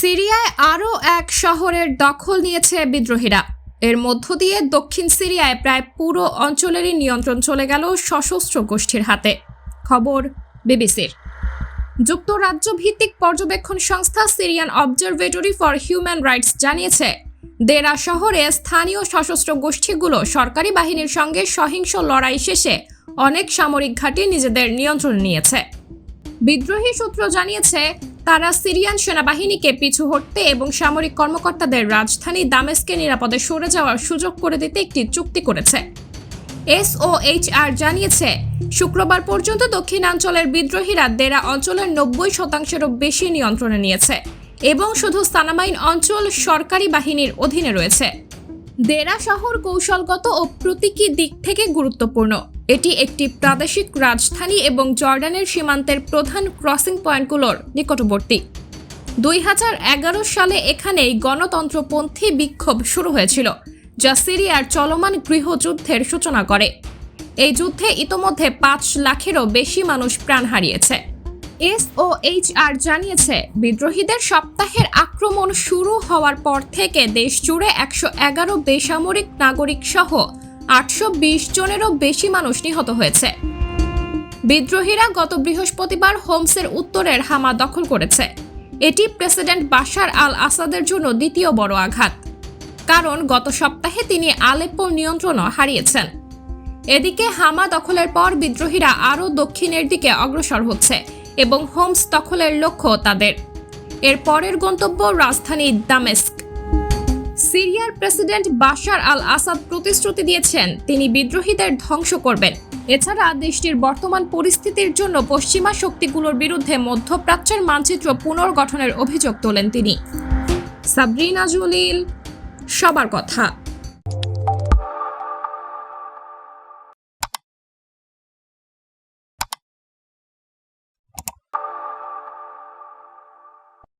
সিরিয়ায় আরও এক শহরের দখল নিয়েছে বিদ্রোহীরা। এর মধ্য দিয়ে দক্ষিণ সিরিয়ায় প্রায় পুরো অঞ্চলেরই নিয়ন্ত্রণ চলে গেল সশস্ত্র গোষ্ঠীর হাতে। খবর বিবিসির। যুক্তরাজ্য ভিত্তিক পর্যবেক্ষণ সংস্থা Syrian observatory for human rights জানিয়েছে, দেরা শহরে স্থানীয় সশস্ত্র গোষ্ঠীগুলো সরকারি বাহিনীর সঙ্গে সহিংস লড়াই শেষে অনেক সামরিক ঘাঁটি নিজেদের নিয়ন্ত্রণে নিয়েছে। বিদ্রোহী সূত্র জানিয়েছে, তারা সিরিয়ান সেনাবাহিনীকে পিছু হটতে এবং সামরিক কর্মকর্তাদের রাজধানী দামেস্কে নিরাপদে সরে যাওয়ার সুযোগ করে দিতে একটি চুক্তি করেছে। SOHR জানিয়েছে, শুক্রবার পর্যন্ত দক্ষিণাঞ্চলের বিদ্রোহীরা দেরা অঞ্চলের 90%-এরও বেশি নিয়ন্ত্রণে নিয়েছে এবং শুধু সানামাইন অঞ্চল সরকারি বাহিনীর অধীনে রয়েছে। দেরা শহর কৌশলগত ও প্রতীকী দিক থেকে গুরুত্বপূর্ণ। এটি একটি প্রাদেশিক রাজধানী এবং জর্ডানের সীমান্তের প্রধান ক্রসিং পয়েন্টগুলোর নিকটবর্তী। 2011 সালে এখানেই গণতন্ত্রপন্থী বিক্ষোভ শুরু হয়েছিল, যা সিরিয়ার চলমান গৃহযুদ্ধের সূচনা করে। এই যুদ্ধে ইতোমধ্যে 5 লাখেরও বেশি মানুষ প্রাণ হারিয়েছে। SOHR জানিয়েছে, বিদ্রোহীদের সপ্তাহের আক্রমণ শুরু হওয়ার পর থেকে দেশ জুড়ে 111 বেসামরিক নাগরিক সহ 820 জনেরও বেশি মানুষ নিহত হয়েছে। বিদ্রোহীরা গত বৃহস্পতিবার হোমসের উত্তরের হামা দখল করেছে। এটি প্রেসিডেন্ট বাশার আল আসাদের জন্য দ্বিতীয় বড় আঘাত, কারণ গত সপ্তাহে তিনি আলেপ্পোর নিয়ন্ত্রণও হারিয়েছেন। এদিকে হামা দখলের পর বিদ্রোহীরা আরও দক্ষিণের দিকে অগ্রসর হচ্ছে এবং হোমস দখলের লক্ষ্য তাদের। এর পরের গন্তব্য রাজধানী দামেস্ক। সিরিয়ার প্রেসিডেন্ট বাশার আল আসাদ প্রতিশ্রুতি দিয়েছেন তিনি বিদ্রোহীদের ধ্বংস করবেন। এছাড়া দেশটির বর্তমান পরিস্থিতির জন্য পশ্চিমা শক্তিগুলোর বিরুদ্ধে মধ্যপ্রাচ্যের মানচিত্র পুনর্গঠনের অভিযোগ তোলেন তিনি। সাবরিনা জলিল, সবার কথা।